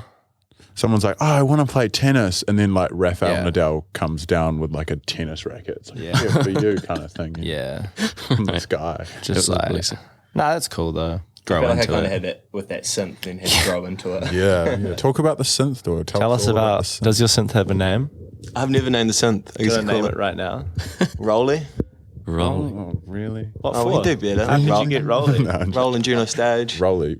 Someone's like, oh, I want to play tennis. And then like Rafael Yeah. Nadal comes down with like a tennis racket. It's like, Yeah. yeah, for you kind of thing. Yeah. From the sky. Just like, Bless you. nah, that's cool though. I Grow feel like I into kind of it. had that with that synth and had to grow into it. Yeah. Talk about the synth, though. Tell us all about, the synth. does your synth have a name? I've never named the synth. I guess Gonna you call name it it right now. Rolly. Rolling. Oh, really? What Oh, for? we do better. How did you get Rolly? Roland Juno Stage Rolly.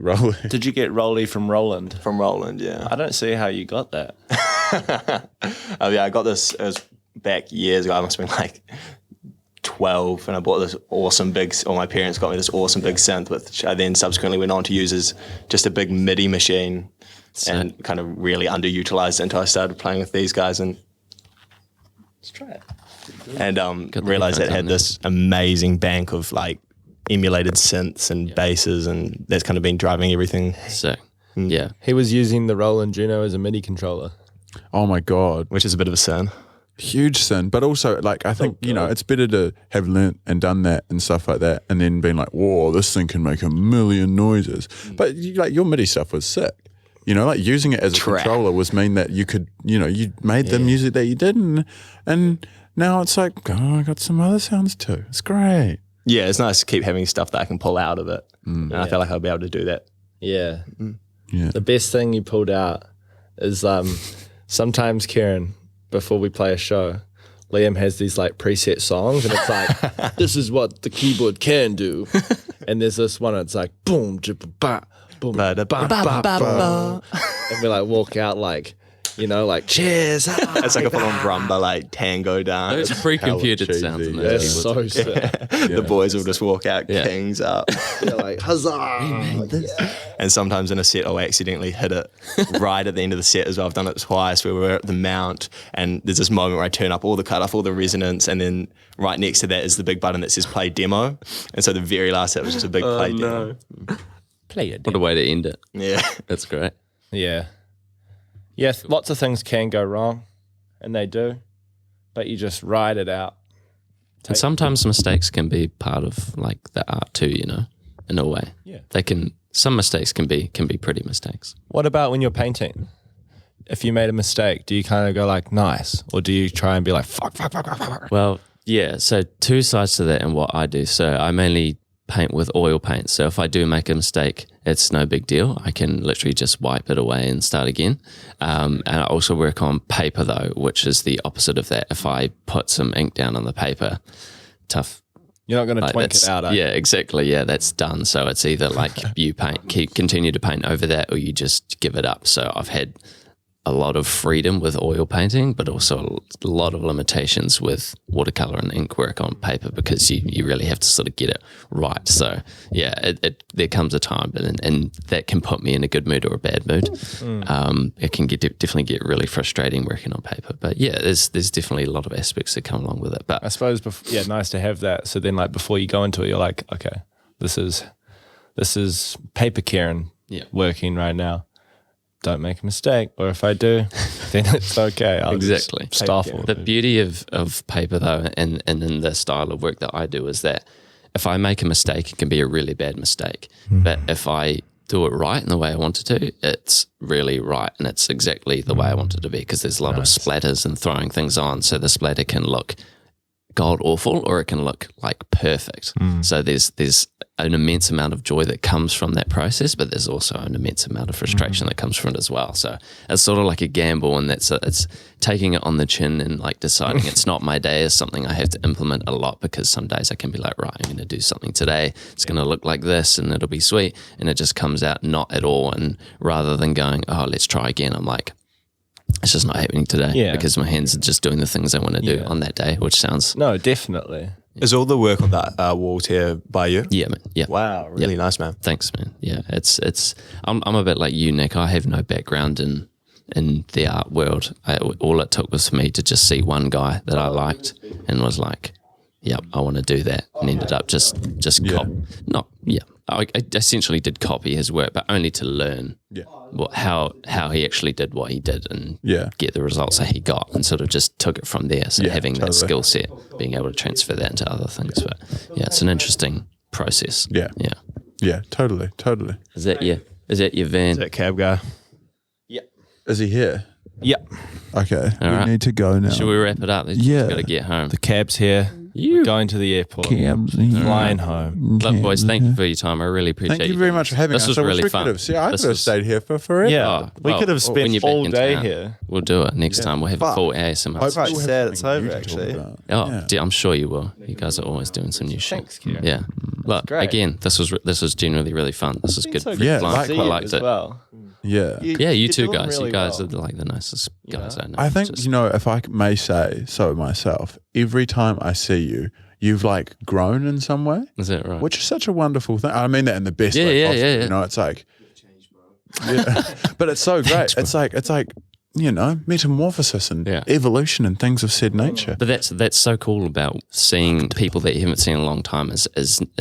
Did you get Rolly from Roland? from Roland, yeah. I don't see how you got that. Oh yeah, I got this. It was back years ago. I must have been like 12, and I bought this awesome big. Or my parents got me this awesome big synth, which I then subsequently went on to use as just a big MIDI machine, and kind of really underutilized it until I started playing with these guys and. Let's try it. And the realized it headphones had on there. this amazing bank of like emulated synths and basses, and that's kind of been driving everything. So, yeah. He was using the Roland Juno as a MIDI controller. Oh, my God. Which is a bit of a sin. Huge sin. But also, like, I think, you know, it's better to have learnt and done that and stuff like that and then being like, whoa, this thing can make a million noises. But, like, your MIDI stuff was sick. You know, like using it as a controller was mean that you could, you know, you made the music that you did and now it's like, oh, I got some other sounds too. It's great. Yeah, it's nice to keep having stuff that I can pull out of it. And I feel like I'll be able to do that. Yeah. Yeah. The best thing you pulled out is sometimes, Kieran, before we play a show, Liam has these like preset songs and it's like, this is what the keyboard can do. And there's this one, it's like, boom, jibba, ba, boom, ba, ba, ba, ba. And we like walk out like, You know, like cheers. It's like a full-on rumba, like tango dance. Those pre-computed cheesy, sounds in yeah. They're those so keyboards. sick. The boys will just walk out, Yeah. kings up. They're like, huzzah. And sometimes in a set, I'll accidentally hit it right at the end of the set as well. I've done it twice where we're at the mount and there's this moment where I turn up all the cut off, all the resonance, and then right next to that is the big button that says play demo. And so the very last hit was just a big play demo. Play it. What a way to end it. Yeah. That's great. Yeah. Yes, lots of things can go wrong, and they do, but you just ride it out. And sometimes mistakes can be part of like the art too, you know, in a way. Yeah. Some mistakes can be pretty mistakes. What about when you're painting? If you made a mistake, do you kind of go like, nice? Or do you try and be like, fuck? Well, yeah, so two sides to that and what I do. So I mainly paint with oil paint. So if I do make a mistake, it's no big deal. I can literally just wipe it away and start again. And I also work on paper though, which is the opposite of that. If I put some ink down on the paper, tough. You're not going to Like twink it out, yeah, exactly. Yeah, that's done. So it's either like you continue to paint over that or you just give it up. So I've had a lot of freedom with oil painting, but also a lot of limitations with watercolor and ink work on paper because you really have to sort of get it right. So yeah, there comes a time, and that can put me in a good mood or a bad mood. It can definitely get really frustrating working on paper. But yeah, there's definitely a lot of aspects that come along with it. But I suppose, nice to have that. So then like before you go into it, you're like, okay, this is paper Kieran working right now. Don't make a mistake, or if I do, then it's okay. I'll exactly. just stifle The it. beauty of paper though, and in the style of work that I do is that if I make a mistake, it can be a really bad mistake. But if I do it right in the way I want it to, it's really right and it's exactly the way I want it to be because there's a lot of splatters and throwing things on. So the splatter can look god awful or it can look like perfect. So there's an immense amount of joy that comes from that process, but there's also an immense amount of frustration that comes from it as well. So it's sort of like a gamble, and it's taking it on the chin and like deciding it's not my day is something I have to implement a lot because some days I can be like, right, I'm going to do something today. It's going to look like this and it'll be sweet. And it just comes out not at all. And rather than going, oh, let's try again, I'm like, it's just not happening today because my hands are just doing the things I want to do on that day, which sounds... No, definitely. Is all the work on that wall tier by you? Yeah, man. Yeah. Wow, really nice, man. Thanks, man. Yeah, it's. I'm a bit like you, Nick. I have no background in the art world. All it took was for me to just see one guy that I liked and was like, "Yep, I want to do that," and ended up just I essentially did copy his work, but only to learn how he actually did what he did and get the results that he got, and sort of just took it from there. So having that skill set, being able to transfer that into other things. But yeah, it's an interesting process. Yeah, totally. Is that your van? Is that cab guy? Is he here? Yep. Okay, All we right. need to go now. Should we wrap it up? Yeah. Got to get home. The cab's here. We're going to the airport. Cabs here. Flying home. Look, boys, thank you for your time. I really appreciate it. Thank you very much for having us. This was So really we fun. could have, I This could have was- stayed here for forever. Yeah. We could have when you're spent back all in day town, here. We'll do it next time. We'll have a full ASMR. Hopefully Quite we'll have sad it's something over, new to talk actually. about. I'm sure you will. You guys are always doing some new shit. Thanks, Kieran. Yeah. Look, great. again, this was genuinely really fun. This was good. Yeah, fun. likewise. I liked it. Well. Yeah. Yeah, you two doing guys. really You guys well. are like the nicest guys I know. I think, Just- you know, if I may say so myself, every time I see you, you've like grown in some way, Is that right? which is such a wonderful thing. I mean that in the best Yeah, way yeah, possible. yeah, yeah. You know, it's like, but it's so great. It's like, you know, metamorphosis and evolution and things of said nature. But that's so cool about seeing people that you haven't seen in a long time is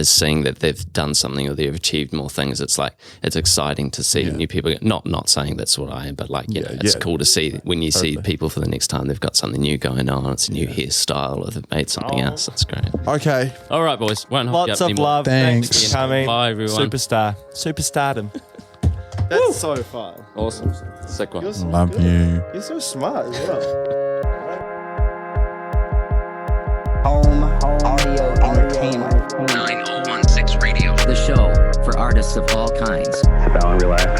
seeing that they've done something or they've achieved more things. It's like it's exciting to see new people. Not saying that's what I am, but like it's cool to see when you see people for the next time they've got something new going on. It's a new hairstyle or they've made something else. That's great. Okay. All right, boys. Won't hold you Lots up of anymore. love. Thanks. for coming. Bye, everyone. Superstardom. That's so fun. Awesome. Sick one. Love you. You're so smart as well. Home Audio Entertainment. 9016 Radio. The show for artists of all kinds. Sit down and relax.